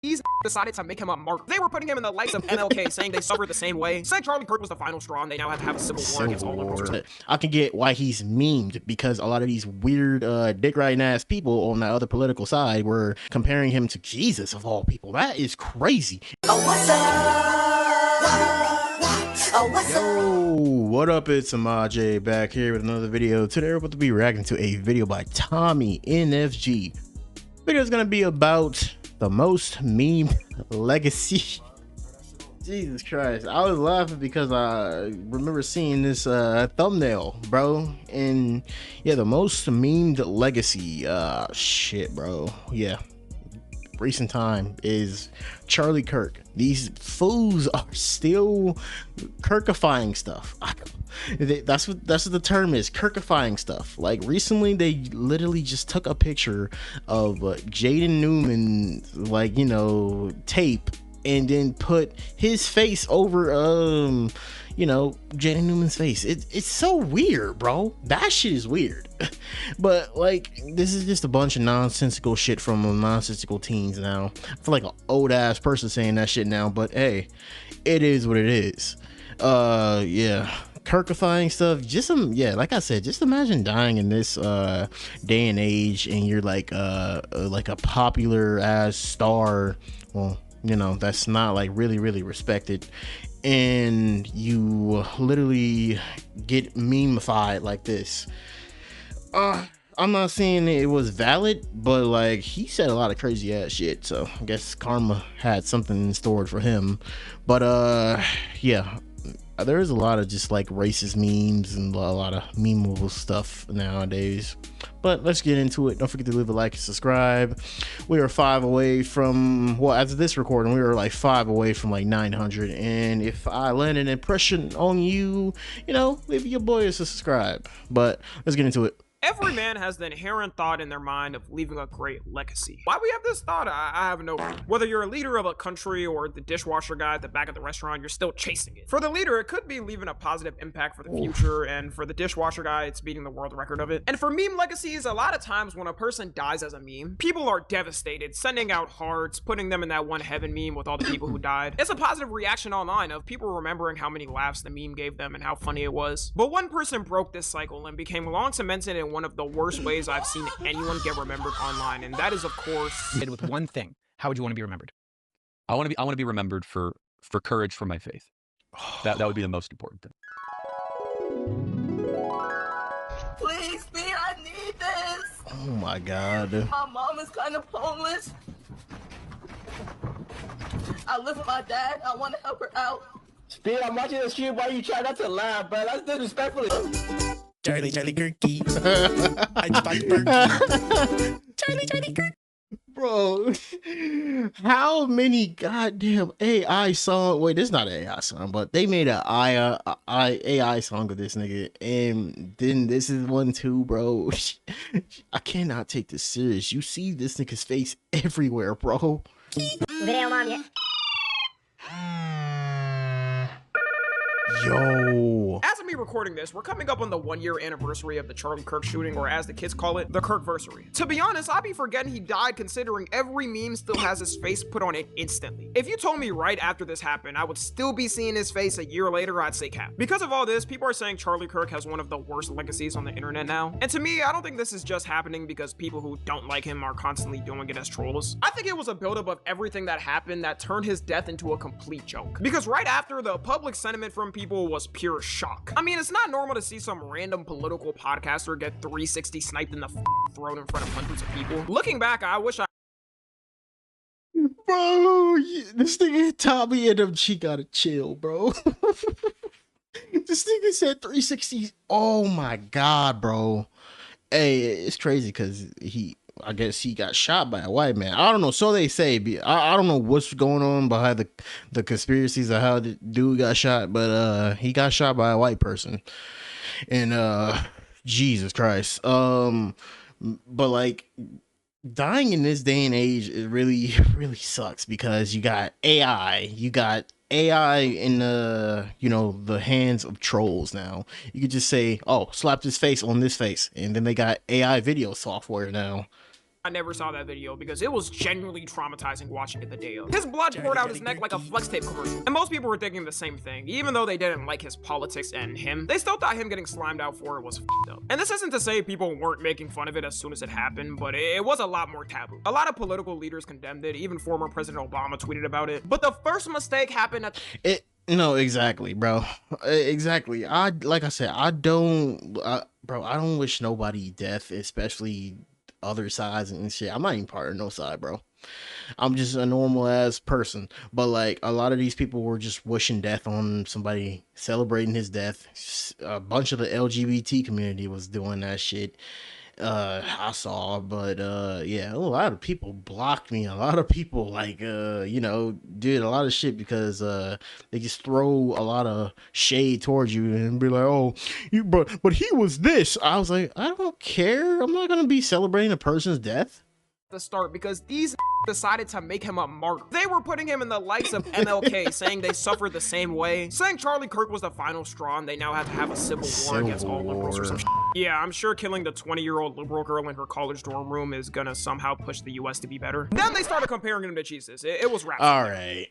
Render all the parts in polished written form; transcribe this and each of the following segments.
these decided to make him a martyr. They were putting him in the likes of MLK, saying they suffered the same way, saying Charlie Kirk was the final straw, and they now have to have a civil war against all liberals. I can get why he's memed, because a lot of these weird dick riding ass people on the other political side were comparing him to Jesus of all people. That is crazy. Oh, what's up? Oh, what's up? Yo, what up? It's Ahmadjay back here with another video. Today we're about to be reacting to a video by Tommy NFG. Video is gonna be about the most memed legacy. Jesus Christ, I was laughing because I remember seeing this thumbnail, bro, and yeah, the most memed legacy. Shit, bro. Yeah, recent time is Charlie Kirk. These fools are still Kirkifying stuff. That's what the term is, Kirkifying stuff. Like recently they literally just took a picture of Jaden Newman, like, you know, tape, and then put his face over you know, Jaden Newman's face. It's so weird, bro. That shit is weird. But like, this is just a bunch of nonsensical shit from nonsensical teens now. I feel like an old ass person saying that shit now, but hey, it is what it is. Yeah, Kirkifying stuff. Just yeah, like I said, just imagine dying in this day and age, and you're like a popular ass star. Well, you know, that's not like really respected, and you literally get memeified like this. I'm not saying it was valid, but like, he said a lot of crazy ass shit, so I guess karma had something in store for him. But yeah, there is a lot of just like racist memes and a lot of memeable stuff nowadays. But let's get into it. Don't forget to leave a like and subscribe. We are 5 away from, well, as of this recording, we were like 5 away from like 900. And if I land an impression on you, you know, leave your boy a subscribe. But let's get into it. Every man has the inherent thought in their mind of leaving a great legacy. Why we have this thought, I have no clue. Whether you're a leader of a country or the dishwasher guy at the back of the restaurant, you're still chasing it. For the leader, it could be leaving a positive impact for the future, and for the dishwasher guy, it's beating the world record of it. And for meme legacies, a lot of times when a person dies as a meme, people are devastated, sending out hearts, putting them in that one heaven meme with all the people who died. It's a positive reaction online of people remembering how many laughs the meme gave them and how funny it was. But one person broke this cycle and became long cemented in one of the worst ways I've seen anyone get remembered online, and that is, of course, with one thing. How would you want to be remembered? I want to be remembered for courage for my faith. That would be the most important thing. Please, B, I need this. Oh my God. My mom is kind of homeless. I live with my dad. I want to help her out. Speed, I'm watching the stream while you try not to laugh, bro. That's disrespectful. Charlie Kirky. I spiked Berkey. Charlie Kirk. Bro, how many goddamn AI song? Wait, this is not an AI song, but they made an AI song of this nigga, and then this is one too, bro. I cannot take this serious. You see this nigga's face everywhere, bro. Video mom yet? Yo. As of me recording this, we're coming up on the 1-year anniversary of the Charlie Kirk shooting, or as the kids call it, the Kirkversary. To be honest, I'd be forgetting he died, considering every meme still has his face put on it instantly. If you told me right after this happened, I would still be seeing his face a year later, I'd say cap. Because of all this, people are saying Charlie Kirk has one of the worst legacies on the internet now. And to me, I don't think this is just happening because people who don't like him are constantly doing it as trolls. I think it was a buildup of everything that happened that turned his death into a complete joke. Because right after, the public sentiment from people was pure shock. I mean, it's not normal to see some random political podcaster get 360 sniped in the throat in front of hundreds of people. Looking back, I wish I... Bro, this nigga Tommy NFG gotta chill, bro. This nigga said 360. Oh my God, bro. Hey, it's crazy because I guess he got shot by a white man. I don't know. So they say. I don't know what's going on behind the conspiracies of how the dude got shot, but he got shot by a white person. And Jesus Christ. But like, dying in this day and age, it really sucks because you got AI in the, you know, the hands of trolls now. You could just say, oh, slap this face on this face, and then they got AI video software now. I never saw that video because it was genuinely traumatizing watching it the day of. His blood poured out his neck like a flex tape commercial. And most people were thinking the same thing. Even though they didn't like his politics and him, they still thought him getting slimed out for it was f***ed up. And this isn't to say people weren't making fun of it as soon as it happened, but it was a lot more taboo. A lot of political leaders condemned it, even former President Obama tweeted about it. But the first mistake happened at No, exactly, bro. Exactly. Like I said, I don't wish nobody death, especially other sides and shit. I'm not even part of no side, bro. I'm just a normal ass person. But like a lot of these people were just wishing death on somebody, celebrating his death. A bunch of the LGBT community was doing that shit. I saw, but yeah, a lot of people blocked me. A lot of people like you know, did a lot of shit because they just throw a lot of shade towards you and be like, oh, you but he was this. I was like, I don't care. I'm not gonna be celebrating a person's death. the start because these decided to make him a martyr. They were putting him in the likes of MLK, saying they suffered the same way, saying Charlie Kirk was the final straw and they now have to have a civil war against all liberals or some shit. Yeah, I'm sure killing the 20-year-old liberal girl in her college dorm room is gonna somehow push the US to be better. Then they started comparing him to Jesus. It was rap. All right.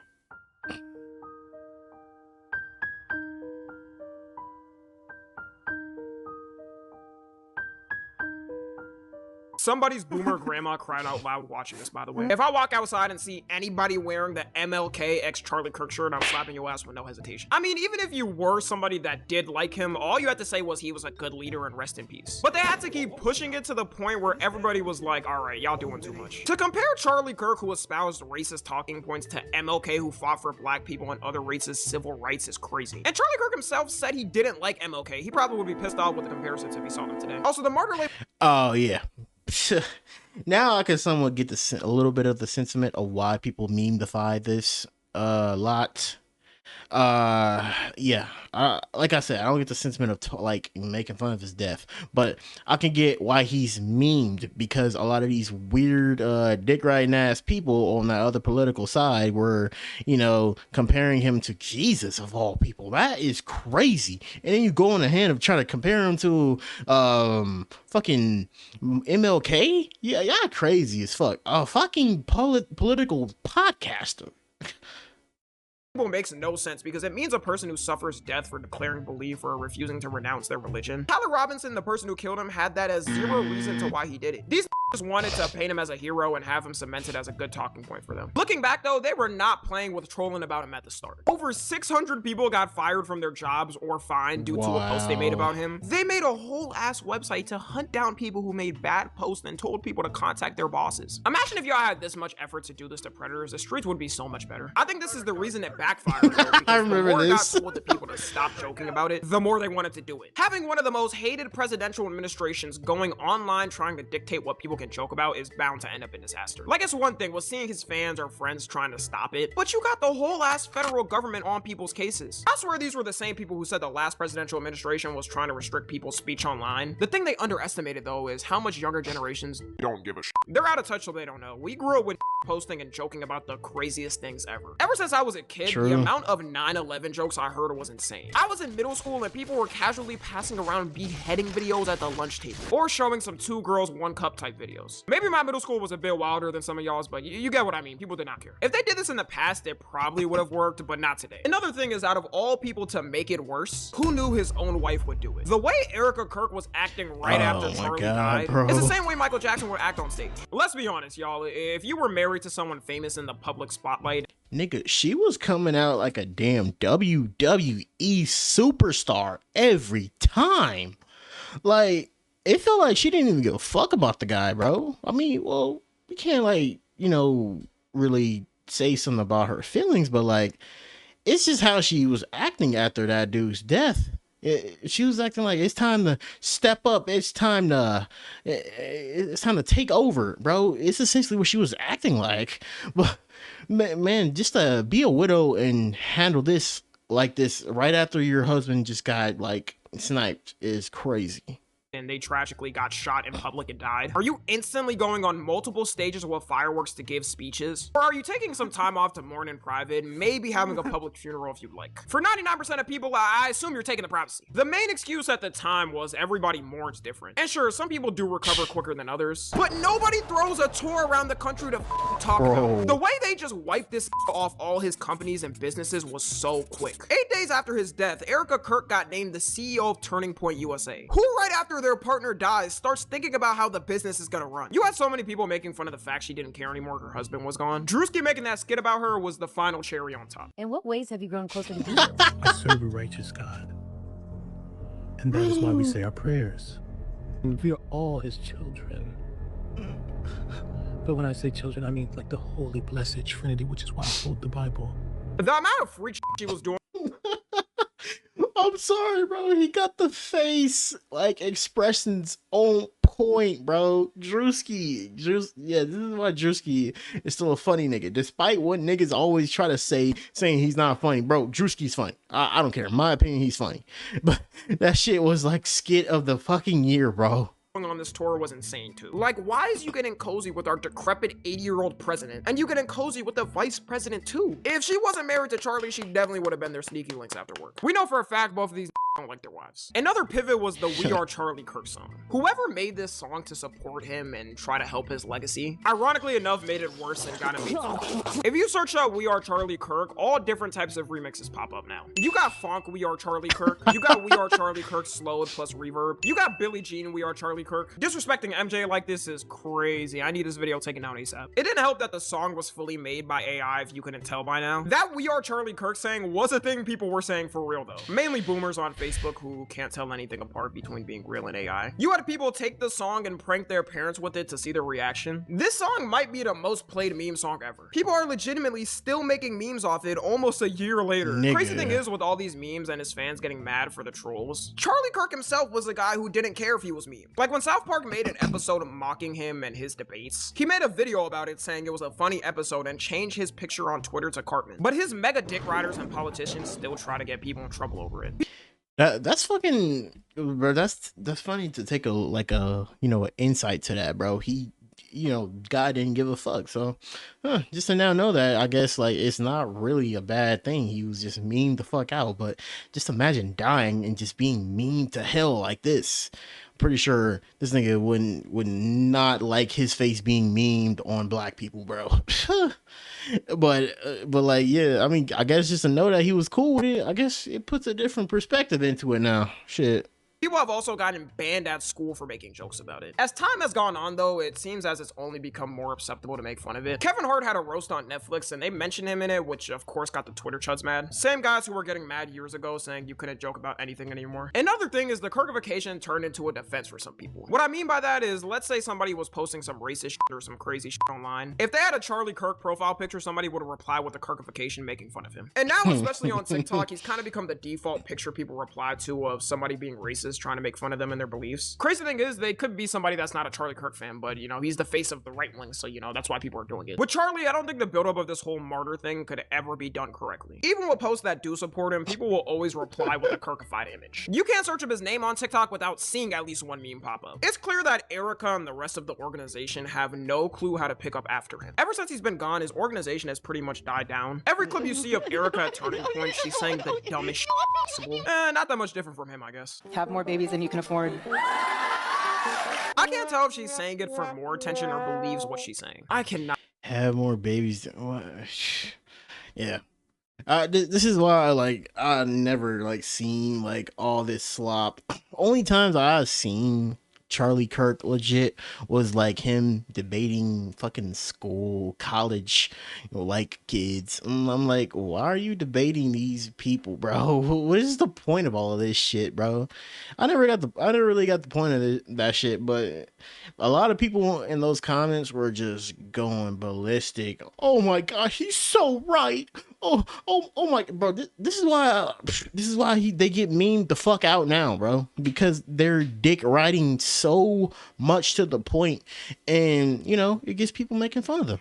Somebody's boomer grandma cried out loud watching this, by the way. If I walk outside and see anybody wearing the MLK x Charlie Kirk shirt, I'm slapping your ass with no hesitation. I mean, even if you were somebody that did like him, all you had to say was he was a good leader and rest in peace. But they had to keep pushing it to the point where everybody was like, all right, y'all doing too much. To compare Charlie Kirk, who espoused racist talking points, to MLK, who fought for black people and other races' civil rights, is crazy. And Charlie Kirk himself said he didn't like MLK. He probably would be pissed off with the comparisons if he saw them today. Also, the martyr label. Oh yeah. Now I can somewhat get a little bit of the sentiment of why people meme-defy this a lot. Yeah, like I said, I don't get the sentiment of like making fun of his death, but I can get why he's memed, because a lot of these weird dick riding ass people on that other political side were, you know, comparing him to Jesus of all people. That is crazy. And then you go on ahead of trying to compare him to fucking MLK. Yeah, y'all crazy as fuck. A fucking political podcaster. Makes no sense because it means a person who suffers death for declaring belief or refusing to renounce their religion. Tyler Robinson, the person who killed him, had that as zero reason to why he did it. These just wanted to paint him as a hero and have him cemented as a good talking point for them. Looking back though, they were not playing with trolling about him at the start. Over 600 people got fired from their jobs or fined due to a post they made about him. They made a whole ass website to hunt down people who made bad posts and told people to contact their bosses. Imagine if y'all had this much effort to do this to predators, the streets would be so much better. I think this is the reason it backfired though, because I remember the more this. it got told to people to stop joking about it, the more they wanted to do it. Having one of the most hated presidential administrations going online trying to dictate what people can joke about is bound to end up in disaster. Like, it's one thing was seeing his fans or friends trying to stop it, but you got the whole ass federal government on people's cases. I swear these were the same people who said the last presidential administration was trying to restrict people's speech online. The thing they underestimated though is how much younger generations don't give a shit. They're out of touch so they don't know. We grew up with posting and joking about the craziest things ever. Ever since I was a kid, True. the amount of 9/11 jokes I heard was insane. I was in middle school and people were casually passing around beheading videos at the lunch table or showing some 2 girls 1 cup type videos. Maybe my middle school was a bit wilder than some of y'all's, but you get what I mean. People did not care. If they did this in the past, it probably would have worked, but not today. Another thing is, out of all people to make it worse, who knew his own wife would do it? The way Erica Kirk was acting right after Charlie died is the same way Michael Jackson would act on stage. Let's be honest, y'all. If you were married to someone famous in the public spotlight, Nigga, she was coming out like a damn WWE superstar every time. Like, it felt like she didn't even give a fuck about the guy, bro. I mean, well, we can't, like, you know, really say something about her feelings, but, like, it's just how she was acting after that dude's death. She was acting like it's time to step up. It's time to take over, bro. It's essentially what she was acting like. But man, just to be a widow and handle this like this right after your husband just got like sniped is crazy. and they tragically got shot in public and died? Are you instantly going on multiple stages with fireworks to give speeches? Or are you taking some time off to mourn in private, maybe having a public funeral if you'd like? For 99% of people, I assume you're taking the privacy. The main excuse at the time was everybody mourns different. And sure, some people do recover quicker than others, but nobody throws a tour around the country to talk about it. The way they just wiped this off all his companies and businesses was so quick. 8 days after his death, Erica Kirk got named the CEO of Turning Point USA, who right after their partner dies starts thinking about how the business is gonna run. You had so many people making fun of the fact she didn't care anymore her husband was gone. Drewski making that skit about her was the final cherry on top. In what ways have you grown closer to Jesus? I serve a righteous God, and that is why we say our prayers. We are all his children. But when I say children, I mean like the holy blessed Trinity, which is why I hold the Bible. The amount of freak she was doing. I'm sorry, bro. He got the face like expressions on point, bro. Drewski, yeah, this is why Drewski is still a funny nigga, despite what niggas always try to say, saying he's not funny, bro. Drewski's funny. I don't care. In my opinion, he's funny, but that shit was like skit of the fucking year, bro. On this tour was insane too. Like, why is you getting cozy with our decrepit 80-year-old president and you getting cozy with the vice president too? If she wasn't married to Charlie, she definitely would have been their sneaky links after work. We know for a fact both of these don't like their wives. Another pivot was the We Are Charlie Kirk song. Whoever made this song to support him and try to help his legacy, ironically enough, made it worse and got him made fun of. If you search up We Are Charlie Kirk, all different types of remixes pop up now. You got funk We Are Charlie Kirk, you got We Are Charlie Kirk slowed plus reverb, you got Billie Jean We Are Charlie Kirk. Disrespecting MJ like this is crazy. I need this video taken down ASAP. It didn't help that the song was fully made by AI if you couldn't tell by now. That We Are Charlie Kirk saying was a thing people were saying for real though. Mainly boomers on Facebook who can't tell anything apart between being real and AI. You had people take the song and prank their parents with it to see their reaction. This song might be the most played meme song ever. People are legitimately still making memes off it almost a year later. Nigga. Crazy thing is, with all these memes and his fans getting mad for the trolls, Charlie Kirk himself was a guy who didn't care if he was memed. Like when South Park made an episode mocking him and his debates, he made a video about it saying it was a funny episode and changed his picture on Twitter to Cartman. But his mega dick riders and politicians still try to get people in trouble over it. That's fucking, bro. That's funny to take a an insight to that, bro. He, God didn't give a fuck. So just to now know that, I guess like it's not really a bad thing. He was just memed the fuck out. But just imagine dying and just being memed to hell like this. Pretty sure this nigga would not like his face being memed on black people, bro. but like, yeah, I mean, I guess just to know that he was cool with it, I guess it puts a different perspective into it now. Shit. People have also gotten banned at school for making jokes about it. As time has gone on though, it seems as it's only become more acceptable to make fun of it. Kevin Hart had a roast on Netflix and they mentioned him in it, which of course got the Twitter chuds mad. Same guys who were getting mad years ago saying you couldn't joke about anything anymore. Another thing is the Kirkification turned into a defense for some people. What I mean by that is, let's say somebody was posting some racist shit or some crazy shit online. If they had a Charlie Kirk profile picture, somebody would have replied with the Kirkification making fun of him. And now, especially on TikTok, he's kind of become the default picture people reply to of somebody being racist, trying to make fun of them and their beliefs. Crazy thing is, they could be somebody that's not a Charlie Kirk fan, but he's the face of the right wing, so that's why people are doing it. With Charlie, I don't think the buildup of this whole martyr thing could ever be done correctly. Even with posts that do support him, people will always reply with a Kirkified image. You can't search up his name on TikTok without seeing at least one meme pop up. It's clear that Erica and the rest of the organization have no clue how to pick up after him. Ever since he's been gone, his organization has pretty much died down. Every clip you see of Erica at Turning Point, she's saying the dumbest shit possible. Not that much different from him, I guess. Have more babies than you can afford. I can't tell if she's saying it for more attention or believes what she's saying. I cannot Have more babies. What? Yeah. This is why I never seen all this slop. Only times I've seen Charlie Kirk legit was him debating fucking school, college, kids. I'm like, why are you debating these people, bro? What is the point of all of this shit, bro? I never really got the point of that shit, but a lot of people in those comments were just going ballistic. Oh my gosh, he's so right. Oh my, bro. This is why they get memed the fuck out now, bro. Because they're dick riding so much to the point, and it gets people making fun of them.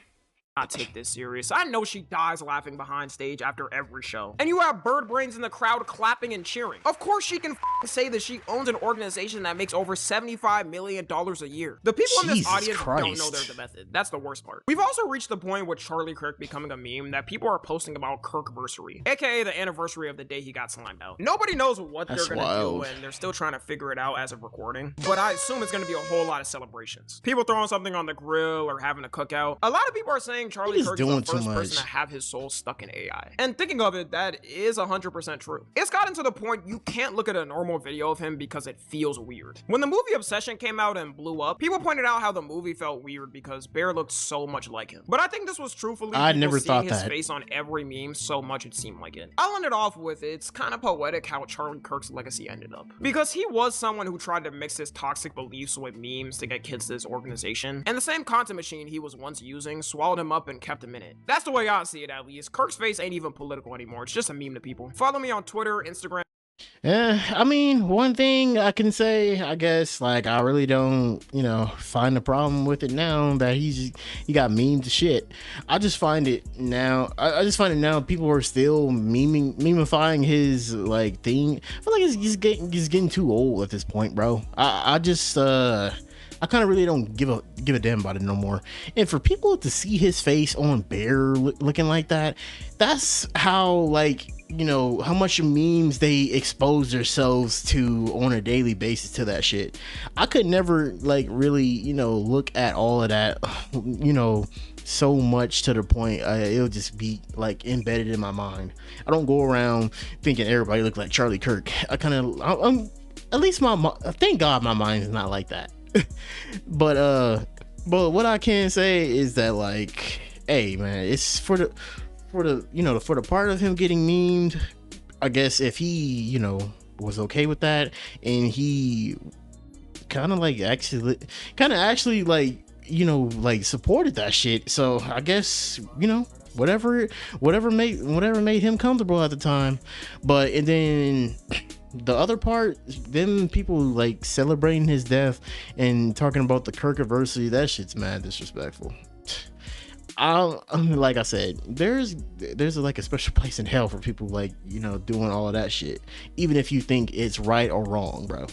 not take this serious. I know she dies laughing behind stage after every show. And you have bird brains in the crowd clapping and cheering. Of course she can say that she owns an organization that makes over $75 million a year. The people in this Jesus audience don't know Christ. there's a method. That's the worst part. We've also reached the point with Charlie Kirk becoming a meme that people are posting about Kirkversary, aka the anniversary of the day he got slimed out. Nobody knows what That's they're gonna wild. do, and they're still trying to figure it out as of recording. But I assume it's gonna be a whole lot of celebrations. People throwing something on the grill or having a cookout. A lot of people are saying Charlie He's Kirk is doing the first too person much. to have his soul stuck in AI. And thinking of it, that is 100% true. It's gotten to the point you can't look at a normal video of him because it feels weird. When the movie Obsession came out and blew up, people pointed out how the movie felt weird because Bear looked so much like him. But I think this was truthfully I people never seeing thought his that. face on every meme so much it seemed like it. I'll end it off with it's kind of poetic how Charlie Kirk's legacy ended up. Because he was someone who tried to mix his toxic beliefs with memes to get kids to his organization. And the same content machine he was once using swallowed him up and kept him in it. That's the way I see it, at least. Kirk's face ain't even political anymore. It's just a meme to people. Follow me on Twitter, Instagram. I mean, one thing I can say, I guess, like, I really don't, find a problem with it now that he got memed to shit. I just find it now. I just find it now. People are still memifying his like thing. I feel like he's getting too old at this point, bro. I kind of really don't give a damn about it no more. And for people to see his face on Bear looking like that, that's how, like, how much memes they expose themselves to on a daily basis to that shit. I could never, like, really, look at all of that, so much to the point it'll just be, like, embedded in my mind. I don't go around thinking everybody look like Charlie Kirk. I'm at least thank God my mind is not like that. but what I can say is that, like, hey man, it's for the part of him getting memed. I guess if he was okay with that and he kind of actually like supported that shit, so I guess whatever made him comfortable at the time. And then the other part, them people like celebrating his death and talking about the Kirkiversary, that shit's mad disrespectful. Like I said, there's like a special place in hell for people like doing all of that shit, even if you think it's right or wrong, bro.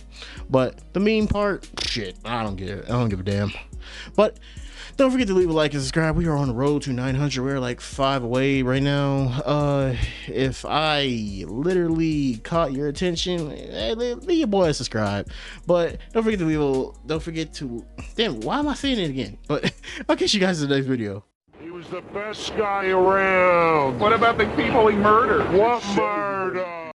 But the meme part, shit, I don't give a damn. But don't forget to leave a like and subscribe. We are on the road to 900. We're like 5 away right now. If I literally caught your attention, hey, leave your boy a subscribe. But don't forget to damn, why am I saying it again? But I'll catch you guys in the next video. He was the best guy around. What about the people he murdered? What murder?